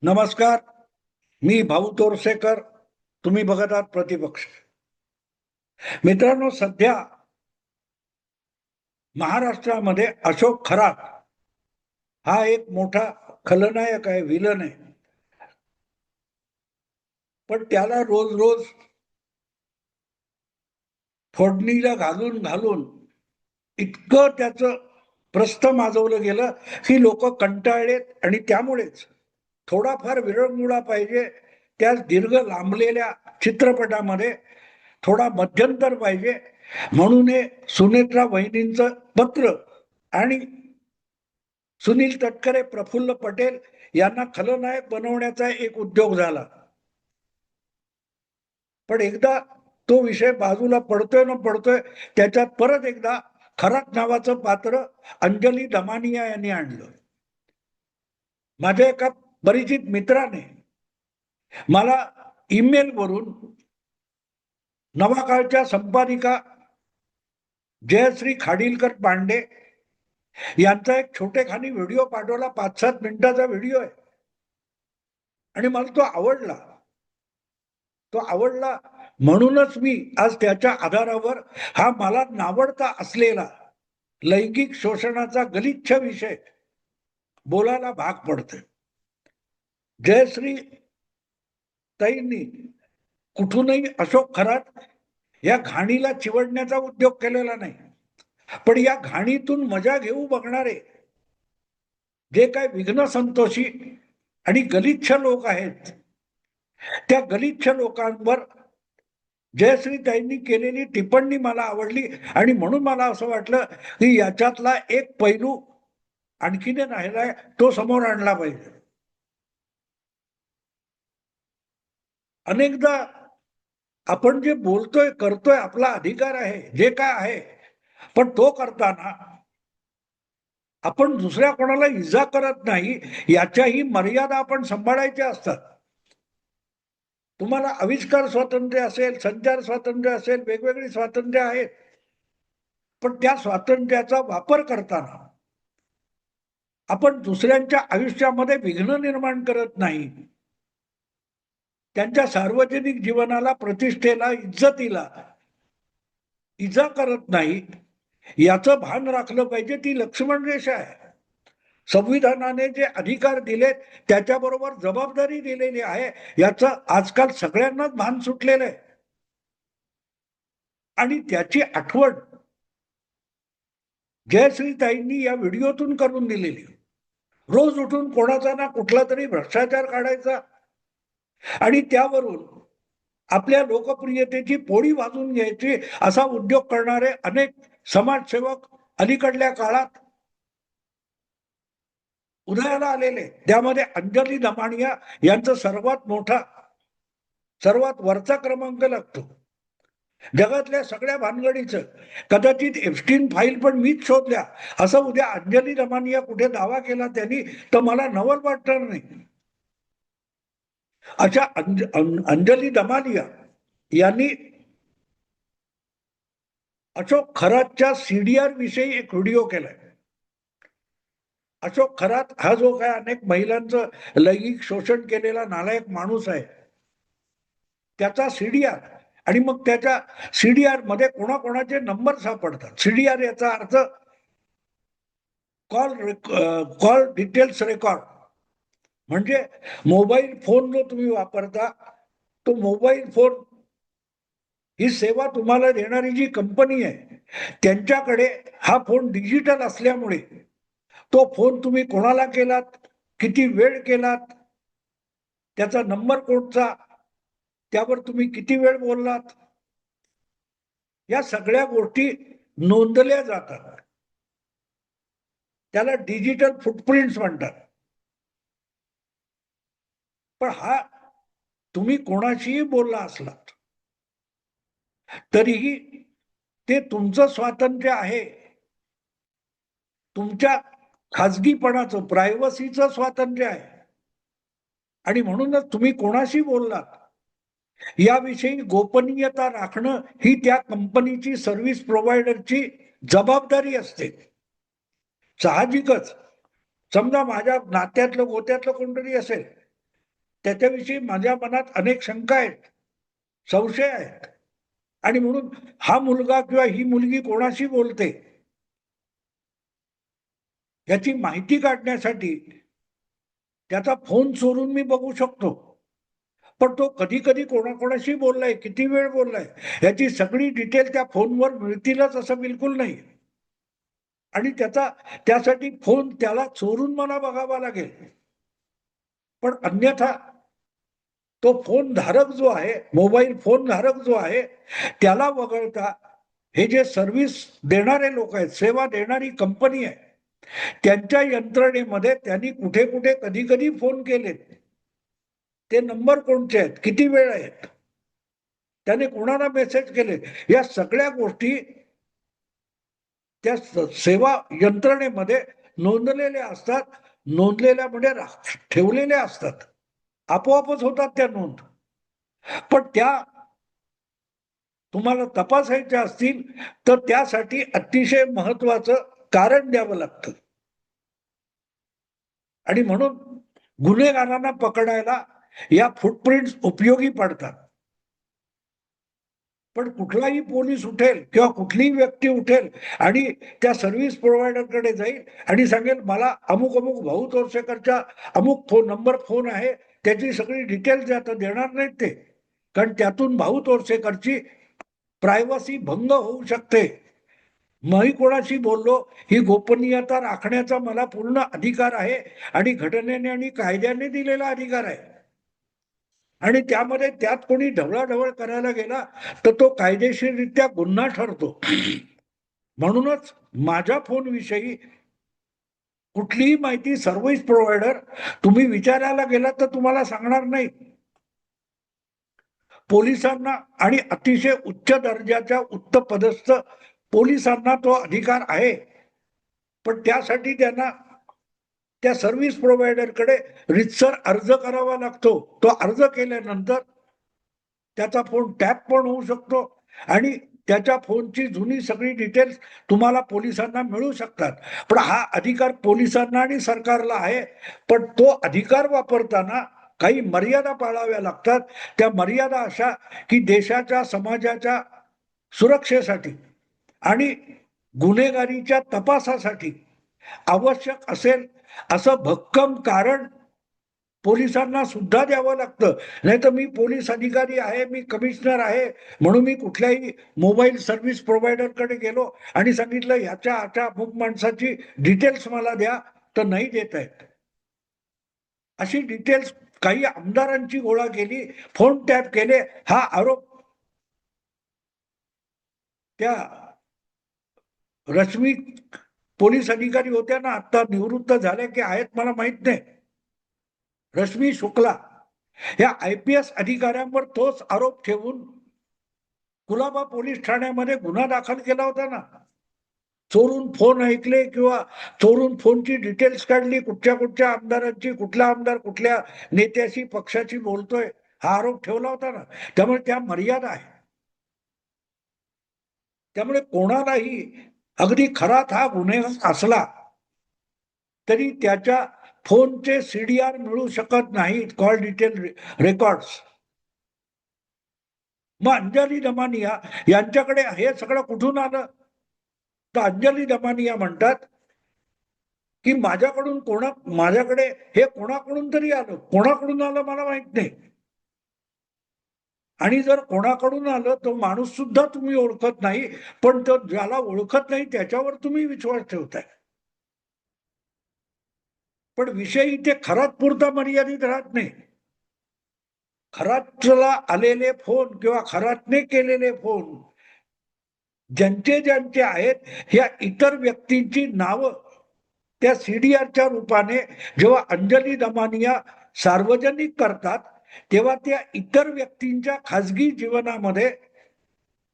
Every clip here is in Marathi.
नमस्कार. मी भाऊ तोरसेकर. तुम्ही बघत आहात प्रतिपक्ष. मित्रांनो, सध्या महाराष्ट्रामध्ये अशोक खरात हा एक मोठा खलनायक आहे, विलन आहे. पण त्याला रोज रोज फोडणीला घालून घालून इतकं त्याचं प्रस्थ माजवलं गेलं की लोक कंटाळलेत आणि त्यामुळेच थोडाफार विरंगुळा पाहिजे. त्या दीर्घ लांबलेल्या चित्रपटामध्ये थोडा मध्यंतर पाहिजे म्हणून हे सुनेत्रा वहिनींचं पत्र आणि सुनील तटकरे, प्रफुल्ल पटेल यांना खलनायक बनवण्याचा एक उद्योग झाला. पण एकदा तो विषय बाजूला पडतोय न पडतोय त्याच्यात परत एकदा खरात नावाचं पात्र अंजली दमानिया यांनी आणलं. माझ्या एका परिचित मित्राने मला ईमेल वरून नवाकाळच्या संपादिका जयश्री खाडीलकर पांडे यांचा एक छोटेखानी व्हिडिओ पाठवला. 5-7 मिनिटाचा व्हिडिओ आहे आणि मला तो आवडला म्हणूनच मी आज त्याच्या आधारावर हा मला नावडता असलेला लैंगिक शोषणाचा गलिच्छ विषय बोलायला भाग पडतोय. जयश्री ताईंनी कुठूनही अशोक खरात या घाणीला चिवडण्याचा उद्योग केलेला नाही, पण या घाणीतून मजा घेऊ बघणारे जे काय विघ्न संतोषी आणि गलिच्छ लोक आहेत, त्या गलिच्छ लोकांवर जयश्रीताईंनी केलेली टिप्पणी मला आवडली आणि म्हणून मला असं वाटलं की याच्यातला एक पैलू आणखीन राहिलाय, तो समोर आणला पाहिजे. अनेकदा आपण जे बोलतोय करतोय आपला अधिकार आहे, जे काय आहे, पण तो करताना आपण दुसऱ्या कोणाला इजा करत नाही याच्याही मर्यादा आपण सांभाळायच्या असतात. तुम्हाला आविष्कार स्वातंत्र्य असेल, संचार स्वातंत्र्य असेल, वेगवेगळी स्वातंत्र्य आहेत, पण त्या स्वातंत्र्याचा वापर करताना आपण दुसऱ्यांच्या आयुष्यामध्ये विघ्न निर्माण करत नाही, त्यांच्या सार्वजनिक जीवनाला, प्रतिष्ठेला, इज्जतीला इजा करत नाही, याचं भान राखलं पाहिजे. ती लक्ष्मण रेषा आहे. संविधानाने जे अधिकार दिलेत त्याच्याबरोबर जबाबदारी दिलेली आहे, याचं आजकाल सगळ्यांनाच भान सुटलेलं आहे आणि त्याची आठवण जयश्रीताईंनी या व्हिडिओतून करून दिलेली. रोज उठून कोणाचा ना कुठला तरी भ्रष्टाचार काढायचा आणि त्यावरून आपल्या लोकप्रियतेची पोळी वाजून घ्यायची असा उद्योग करणारे अनेक समाजसेवक अलीकडल्या काळात उदयाला आलेले. त्यामध्ये अंजली दमानिया यांचं सर्वात वरचा क्रमांक लागतो. जगातल्या सगळ्या भानगडीचं कदाचित एप्स्टीन फाईल पण मीच शोधल्या असं उद्या अंजली दमानिया कुठे दावा केला त्यांनी तर मला नवल वाटणार नाही. अशा अंजली दमानिया यांनी अशोक खरातच्या सीडीआर विषयी एक व्हिडिओ केलाय. अशोक खरात हा जो काय अनेक महिलांचं लैंगिक शोषण केलेला नालायक माणूस आहे, त्याचा सीडीआर आणि मग त्याच्या सीडीआर मध्ये कोणाकोणाचे नंबर सापडतात. सीडीआर याचा अर्थ कॉल डिटेल्स रेकॉर्ड, म्हणजे मोबाईल फोन जो तुम्ही वापरता तो मोबाईल फोन ही सेवा तुम्हाला देणारी जी कंपनी आहे त्यांच्याकडे हा फोन डिजिटल असल्यामुळे तो फोन तुम्ही कोणाला केलात, किती वेळ केलात, त्याचा नंबर कोणता, त्यावर तुम्ही किती वेळ बोललात, या सगळ्या गोष्टी नोंदल्या जातात. त्याला डिजिटल फुटप्रिंट्स म्हणतात. पण हा तुम्ही कोणाशीही बोलला असलात तरीही ते तुमचं स्वातंत्र्य आहे, तुमच्या खाजगीपणाचं, प्रायव्हसीचं स्वातंत्र्य आहे आणि म्हणूनच तुम्ही कोणाशी बोललात याविषयी गोपनीयता राखणं ही त्या कंपनीची, सर्व्हिस प्रोव्हायडरची जबाबदारी असते. साहजिकच समजा माझ्या नात्यातलं गोत्यातलं कोणतरी असेल त्याच्याविषयी माझ्या मनात अनेक शंका आहेत, संशय आहेत. आणि म्हणून हा मुलगा किंवा ही मुलगी कोणाशी बोलते याची माहिती काढण्यासाठी त्याचा फोन चोरून मी बघू शकतो. पण तो कधी कधी कोणाकोणाशी बोललाय, किती वेळ बोललाय, याची सगळी डिटेल त्या फोनवर मिळतीलच असं बिलकुल नाही. आणि त्यासाठी फोन त्याला चोरून मला बघावा लागेल. पण अन्यथा तो फोन धारक जो आहे, मोबाईल फोन धारक जो आहे, त्याला वगळता हे जे सर्व्हिस देणारे लोक आहेत, सेवा देणारी कंपनी आहे, त्यांच्या यंत्रणेमध्ये त्यांनी कुठे कुठे कधी कधी फोन केलेत, ते नंबर कोणते आहेत, किती वेळ आहेत, त्याने कोणाला मेसेज केले, या सगळ्या गोष्टी त्या सेवा यंत्रणेमध्ये नोंदलेल्या असतात. नोंदलेल्या म्हणजे ठेवलेल्या असतात, आपोआपच होतात त्या नोंद. पण त्या तुम्हाला तपासायच्या असतील तर त्यासाठी अतिशय महत्वाचं कारण द्यावं लागतं. आणि म्हणून गुन्हेगारांना पकडायला या फुटप्रिंट्स उपयोगी पडतात. पण कुठलाही पोलीस उठेल किंवा कुठलीही व्यक्ती उठेल आणि त्या सर्व्हिस प्रोव्हायडरकडे जाईल आणि सांगेल मला अमुक अमुक भाऊ तोरसेकरचा अमुक नंबर फोन आहे, त्याची सगळी डिटेल द्या, तर देणार नाहीत ते. कारण त्यातून भाऊ तोरसेकरची प्रायव्हसी भंग होऊ शकते. मी कोणाशी बोललो ही गोपनीयता राखण्याचा मला पूर्ण अधिकार आहे आणि घटनेने आणि कायद्याने दिलेला अधिकार आहे. आणि त्यामध्ये त्यात कोणी ढवळाढवळ करायला गेला तर तो कायदेशीररित्या गुन्हा ठरतो. म्हणूनच माझ्या फोन विषयी कुठलीही माहिती सर्व्हिस प्रोव्हायडर तुम्ही विचारायला गेला तर तुम्हाला सांगणार नाही. पोलिसांना आणि अतिशय उच्च दर्जाच्या उच्च पदस्थ पोलिसांना तो अधिकार आहे. पण त्यासाठी त्यांना त्या सर्व्हिस प्रोव्हायडरकडे रितसर अर्ज करावा लागतो. तो अर्ज केल्यानंतर त्याचा फोन टॅप पण होऊ शकतो आणि त्याच्या फोनची जुनी सगळी डिटेल्स तुम्हाला पोलिसांना मिळू शकतात. पण हा अधिकार पोलिसांना आणि सरकारला आहे. पण तो अधिकार वापरताना काही मर्यादा पाळाव्या लागतात. त्या मर्यादा अशा की देशाच्या समाजाच्या सुरक्षेसाठी आणि गुन्हेगारीच्या तपासासाठी आवश्यक असेल असं भक्कम कारण पोलिसांना सुद्धा द्यावं लागतं. नाही तर मी पोलीस अधिकारी आहे, मी कमिशनर आहे म्हणून मी कुठल्याही मोबाईल सर्व्हिस प्रोव्हायडरकडे गेलो आणि सांगितलं ह्याच्या अमुक माणसाची डिटेल्स मला द्या, तर नाही देत आहेत. अशी डिटेल्स काही आमदारांची गोळा केली, फोन टॅप केले, हा आरोप त्या रश्मी पोलीस अधिकारी होत्या ना, आता निवृत्त झाल्या की आहेत मला माहित नाही, रश्मी शुक्ला या IPS अधिकाऱ्यांवर तोच आरोप ठेवून कुलाबा पोलीस ठाण्यामध्ये गुन्हा दाखल केला होता ना. चोरून फोन ऐकले किंवा चोरून फोनची डिटेल्स काढली, कुठच्या कुठच्या आमदारांची, कुठला आमदार कुठल्या नेत्याशी पक्षाची बोलतोय, हा आरोप ठेवला होता ना. त्यामुळे त्या मर्यादा आहे. त्यामुळे कोणालाही अगदी खरात हा गुन्हेगार असला तरी त्याच्या फोनचे CDR मिळू शकत नाहीत, कॉल डिटेल रेकॉर्ड्स. मग अंजली दमानिया यांच्याकडे हे सगळं कुठून आलं? तर अंजली दमानिया म्हणतात की माझ्याकडे हे कोणाकडून तरी आलं, कोणाकडून आलं मला माहित नाही. आणि जर कोणाकडून आलं तो माणूस सुद्धा तुम्ही ओळखत नाही, पण तो ज्याला ओळखत नाही त्याच्यावर तुम्ही विश्वास ठेवताय. पण विषय इथे खरात पुरता मर्यादित राहत नाही. खरातला आलेले फोन किंवा खरातने केलेले फोन ज्यांचे आहेत, ह्या इतर व्यक्तींची नावं त्या CDRच्या रूपाने जेव्हा अंजली दमानिया सार्वजनिक करतात तेव्हा त्या इतर व्यक्तींच्या खाजगी जीवनामध्ये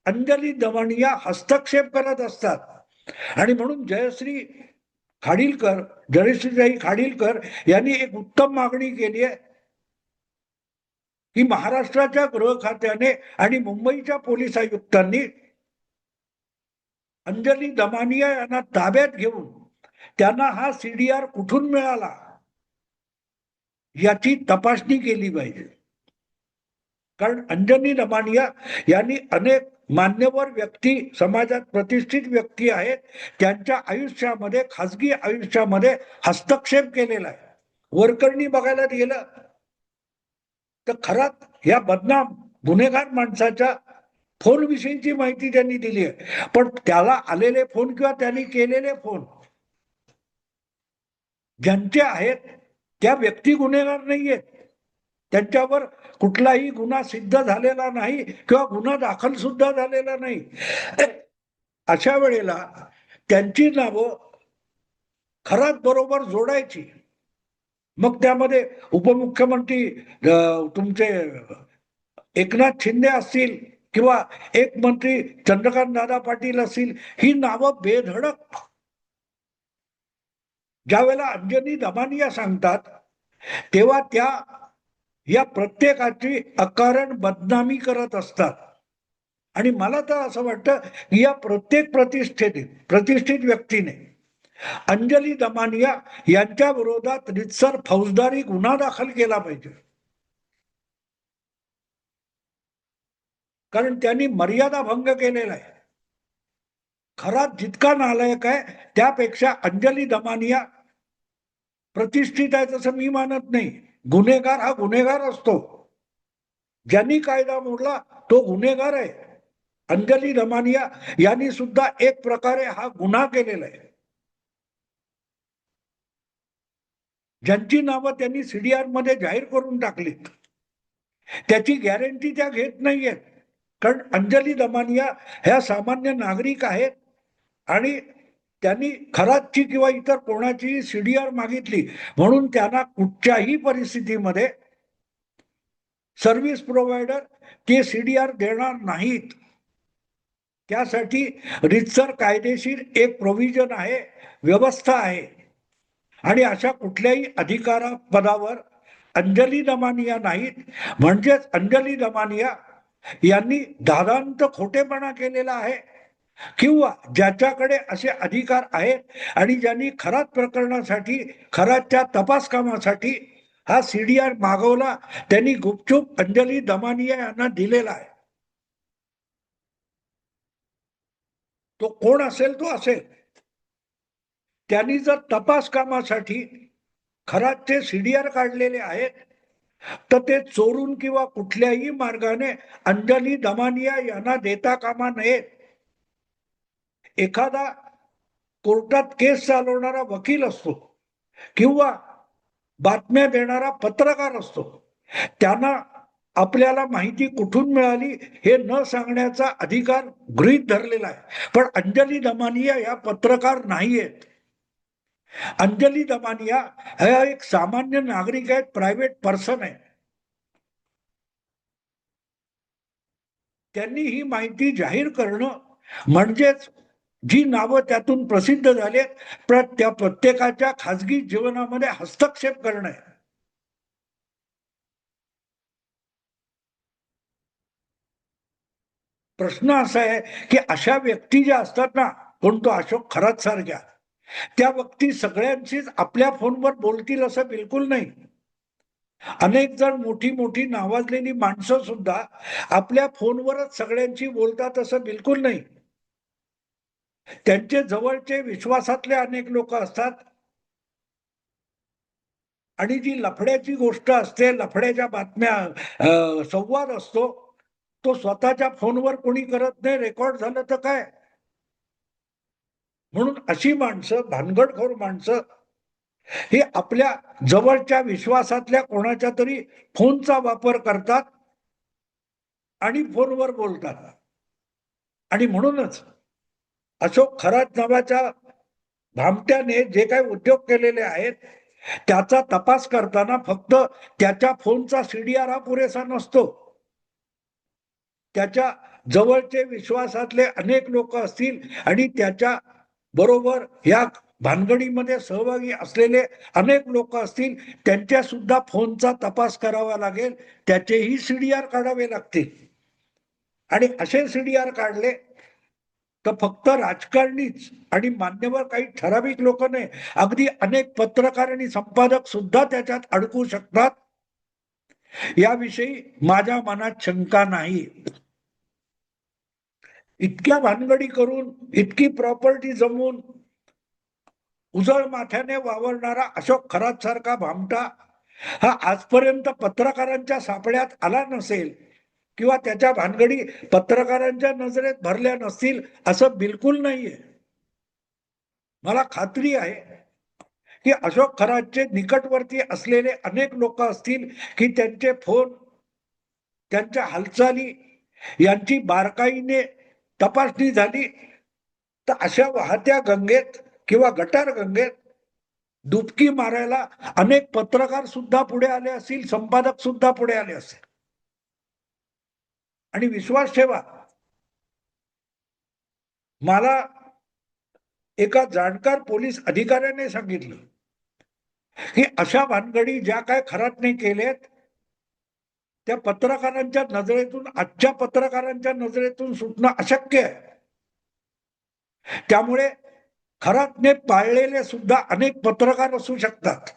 अंजली दमानिया हस्तक्षेप करत असतात. आणि म्हणून जयश्रीताई खाडीलकर यांनी एक उत्तम मागणी केली आहे की महाराष्ट्राच्या गृह खात्याने आणि मुंबईच्या पोलीस आयुक्तांनी अंजली दमानिया यांना ताब्यात घेऊन त्यांना हा CDR कुठून मिळाला याची तपासणी केली पाहिजे. कारण अंजनी दमानिया यांनी अनेक मान्यवर व्यक्ती, समाजात प्रतिष्ठित व्यक्ती आहेत, त्यांच्या आयुष्यामध्ये, खासगी आयुष्यामध्ये हस्तक्षेप केलेला आहे. वरकरणी बघायला गेलं तर खरात या बदनाम गुन्हेगार माणसाच्या फोन विषयीची माहिती त्यांनी दिली आहे, पण त्याला आलेले फोन किंवा त्यांनी केलेले फोन ज्यांचे आहेत त्या व्यक्ती गुन्हेगार नाहीयेत, त्यांच्यावर कुठलाही गुन्हा सिद्ध झालेला नाही किंवा गुन्हा दाखल सुद्धा झालेला नाही. अशा वेळेला त्यांची नावं खरात बरोबर जोडायची. मग त्यामध्ये उपमुख्यमंत्री तुमचे एकनाथ शिंदे असतील किंवा एक मंत्री चंद्रकांत दादा पाटील असतील, ही नावं बेधडक ज्या वेळेला अंजनी दमानिया सांगतात तेव्हा त्या या प्रत्येकाची अकारण बदनामी करत असतात. आणि मला तर असं वाटतं की या प्रत्येक प्रतिष्ठित व्यक्तीने अंजली दमानिया यांच्या विरोधात रितसर फौजदारी गुन्हा दाखल केला पाहिजे. कारण त्यांनी मर्यादा भंग केलेला आहे. खरा जितका नालायक आहे त्यापेक्षा अंजली दमानिया प्रतिष्ठित आहे तसं मी मानत नाही. गुन्हेगार हा गुन्हेगार असतो. ज्यांनी कायदा मोडला तो गुन्हेगार आहे. अंजली दमानिया यांनी सुद्धा एक प्रकारे हा गुन्हा केलेला आहे. ज्यांची नावं त्यांनी सीडीआर मध्ये जाहीर करून टाकलीत त्याची गॅरंटी त्या घेत नाहीयेत. कारण अंजली दमानिया ह्या सामान्य नागरिक आहेत आणि त्यांनी खरातची किंवा इतर कोणाची सीडीआर मागितली म्हणून त्यांना कुठच्याही परिस्थितीमध्ये सर्व्हिस प्रोव्हायडर ते सीडीआर देणार नाहीत. त्यासाठी रितसर कायदेशीर एक प्रोव्हिजन आहे, व्यवस्था आहे. आणि अशा कुठल्याही अधिकार पदावर अंजली दमानिया नाहीत. म्हणजेच अंजली दमानिया यांनी दादांत खोटेपणा केलेला आहे किंवा ज्याच्याकडे असे अधिकार आहेत आणि ज्यांनी खरात प्रकरणासाठी, खरातच्या तपास कामासाठी हा सीडीआर मागवला, त्यांनी गुपचूप अंजली दमानिया यांना दिलेला आहे. तो कोण असेल तो असेल. त्यांनी जर तपास कामासाठी खरातचे सीडीआर काढलेले आहेत तर ते चोरून किंवा कुठल्याही मार्गाने अंजली दमानिया यांना देता कामा नयेत. एखादा कोर्टात केस चालवणारा वकील असतो किंवा बातम्या देणारा पत्रकार असतो, त्यांना आपल्याला माहिती कुठून मिळाली हे न सांगण्याचा अधिकार गृहीत धरलेला आहे. पण अंजली दमानिया या पत्रकार नाहीयेत. अंजली दमानिया ह्या एक सामान्य नागरिक आहेत, प्रायव्हेट पर्सन आहे. त्यांनी ही माहिती जाहीर करणं म्हणजेच जी नावं त्यातून प्रसिद्ध झालेत त्या प्रत्येकाच्या खासगी जीवनामध्ये हस्तक्षेप करणं आहे. प्रश्न असा आहे की अशा व्यक्ती ज्या असतात ना, कोण तो अशोक खरात सारख्या, त्या व्यक्ती सगळ्यांशीच आपल्या फोनवर बोलतील असं बिलकुल नाही. अनेक जण मोठी मोठी नावाजलेली माणसं सुद्धा आपल्या फोनवरच सगळ्यांशी बोलतात असं बिलकुल नाही. त्यांचे जवळचे विश्वासातले अनेक लोक असतात आणि जी लफड्याची गोष्ट असते, लफड्याच्या बातम्या, संवाद असतो, तो स्वतःच्या फोनवर कोणी करत नाही. रेकॉर्ड झालं तर काय. म्हणून अशी माणसं, भानगडखोर माणसं, हे आपल्या जवळच्या विश्वासातल्या कोणाच्या तरी फोनचा वापर करतात आणि फोनवर बोलतात. आणि म्हणूनच अशोक खरात नावाच्या भामट्याने जे काही उद्योग केलेले आहेत त्याचा तपास करताना फक्त त्याच्या फोनचा सीडीआर हा पुरेसा नसतो. त्याच्या जवळचे विश्वासातले अनेक लोक असतील आणि त्याच्या बरोबर या भानगडीमध्ये सहभागी असलेले अनेक लोक असतील, त्यांच्या सुद्धा फोनचा तपास करावा लागेल, त्याचेही सीडीआर काढावे लागतील. आणि असे सीडीआर काढले तर फक्त राजकारणीच आणि मान्यवर काही ठराविक लोक नाही, अगदी अनेक पत्रकार आणि संपादक सुद्धा त्याच्यात अडकू शकतात, याविषयी माझ्या मनात शंका नाही. इतक्या भानगडी करून, इतकी प्रॉपर्टी जमवून उजळ माथ्याने वावरणारा अशोक खरात सारखा भामटा हा आजपर्यंत पत्रकारांच्या सापड्यात आला नसेल, किंवा त्याच्या भानगडी पत्रकारांच्या नजरेत भरल्या नसतील असं बिलकुल नाहीये. मला खात्री आहे की अशोक खरातचे निकटवर्ती असलेले अनेक लोक असतील की त्यांचे फोन, त्यांच्या हालचाली यांची बारकाईने तपासणी झाली, तर अशा वाहत्या गंगेत किंवा गटार गंगेत डुबकी मारायला अनेक पत्रकार सुद्धा पुढे आले असतील, संपादक सुद्धा पुढे आले असतील. आणि विश्वास ठेवा, मला एका जाणकार पोलीस अधिकाऱ्याने सांगितलं की अशा भानगडी ज्या काय खरातने केलेत त्या पत्रकारांच्या नजरेतून, आजच्या पत्रकारांच्या नजरेतून सुटणं अशक्य आहे. त्यामुळे खरातने पाळलेले सुद्धा अनेक पत्रकार असू शकतात.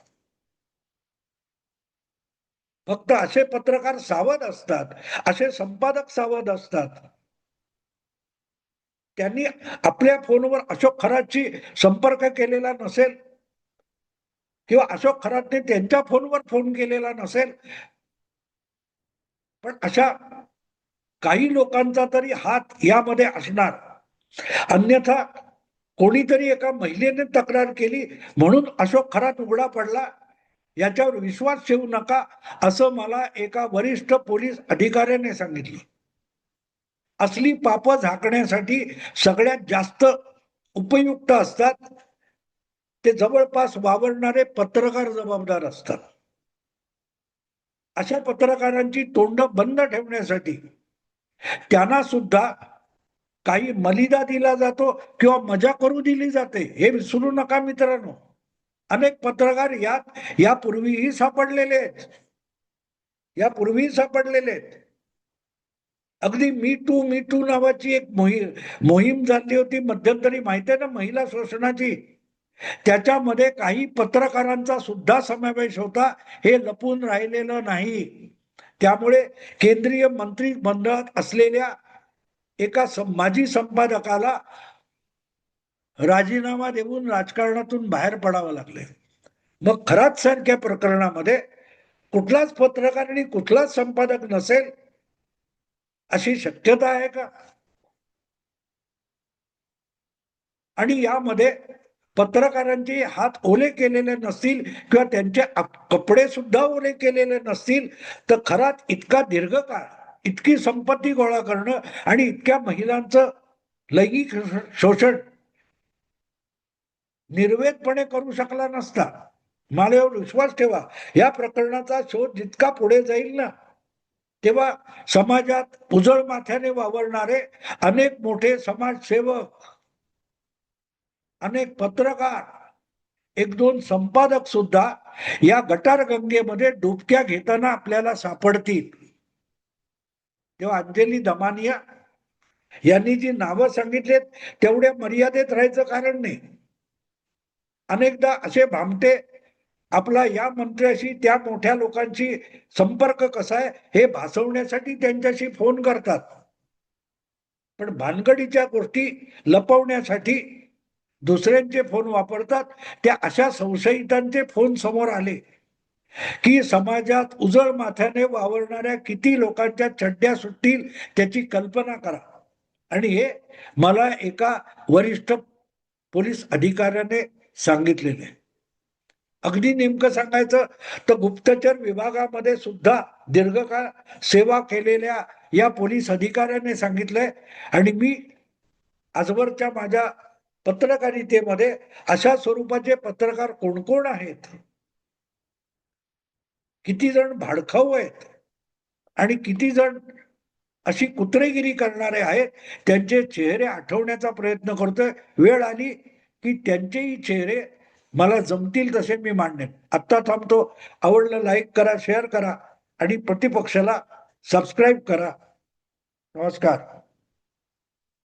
फक्त असे पत्रकार सावध असतात, असे संपादक सावध असतात. त्यांनी आपल्या फोनवर अशोक खरातची संपर्क केलेला नसेल, किंवा अशोक खरातने त्यांच्या फोनवर फोन केलेला नसेल, पण अशा काही लोकांचा तरी हात यामध्ये असणार. अन्यथा कोणीतरी एका महिलेने तक्रार केली म्हणून अशोक खरात उघडा पडला, याच्यावर विश्वास ठेवू नका, असं मला एका वरिष्ठ पोलीस अधिकाऱ्याने सांगितलं. असली पाप झाकण्यासाठी सगळ्यात जास्त उपयुक्त असतात ते जवळपास वावरणारे पत्रकार जबाबदार असतात. अशा पत्रकारांची तोंड बंद ठेवण्यासाठी त्यांना सुद्धा काही मलिदा दिला जातो किंवा मजा करू दिली जाते, हे विसरू नका मित्रांनो. अनेक पत्रकार यात यापूर्वीही सापडलेले आहेत, यापूर्वीही सापडलेले आहेत. अगदी मी टू नावाची एक मोहीम झाली होती मध्यंतरी, माहिती आहे ना, महिला शोषणाची. त्याच्यामध्ये काही पत्रकारांचा सुद्धा समावेश होता, हे लपून राहिलेलं नाही. त्यामुळे केंद्रीय मंत्रिमंडळात असलेल्या एका माजी संपादकाला राजीनामा देऊन राजकारणातून बाहेर पडावं लागले. मग खरात सारख्या प्रकरणामध्ये कुठलाच पत्रकार आणि कुठलाच संपादक नसेल अशी शक्यता आहे का? आणि यामध्ये पत्रकारांचे हात ओले केलेले नसतील किंवा त्यांचे कपडे सुद्धा ओले केलेले नसतील, तर खरात इतका दीर्घकाळ इतकी संपत्ती गोळा करणं आणि इतक्या महिलांचं लैंगिक शोषण निर्वेदपणे करू शकला नसता. मला एवढा विश्वास ठेवा, या प्रकरणाचा शोध जितका पुढे जाईल ना, तेव्हा समाजात उजळ माथ्याने वावरणारे अनेक मोठे समाजसेवक, अनेक पत्रकार, एक दोन संपादक सुद्धा या गटार गंगेमध्ये डुबक्या घेताना आपल्याला सापडतील. तेव्हा अंजली दमानिया यांनी जी नावं सांगितलेत तेवढ्या मर्यादेत राहायचं कारण नाही. अनेकदा असे भामटे आपला या मंत्र्याशी, त्या मोठ्या लोकांशी संपर्क कसा आहे हे भासवण्यासाठी त्यांच्याशी फोन करतात, पण भानगडीच्या गोष्टी लपवण्यासाठी दुसऱ्यांचे फोन वापरतात. त्या अशा संशयितांचे फोन समोर आले की समाजात उजळ माथ्याने वावरणाऱ्या किती लोकांच्या चड्ड्या सुटतील त्याची कल्पना करा. आणि हे मला एका वरिष्ठ पोलीस अधिकाऱ्याने सांगितलेले. अगदी नेमकं सांगायचं तर गुप्तचर विभागामध्ये सुद्धा दीर्घकाळ सेवा केलेल्या या पोलीस अधिकाऱ्याने सांगितलंय. आणि मी आजवरच्या माझ्या पत्रकारितेमध्ये अशा स्वरूपाचे पत्रकार कोण कोण आहेत, किती जण भाडखाऊ आहेत आणि किती जण अशी कुत्रेगिरी करणारे आहेत, त्यांचे चेहरे आठवण्याचा प्रयत्न करतोय. वेळ आली की त्यांचेही चेहरे मला जमतील तसे मी मांडेन. आत्ता थांबतो. आवडलं लाईक करा, शेअर करा आणि प्रतिपक्षाला सबस्क्राईब करा. नमस्कार.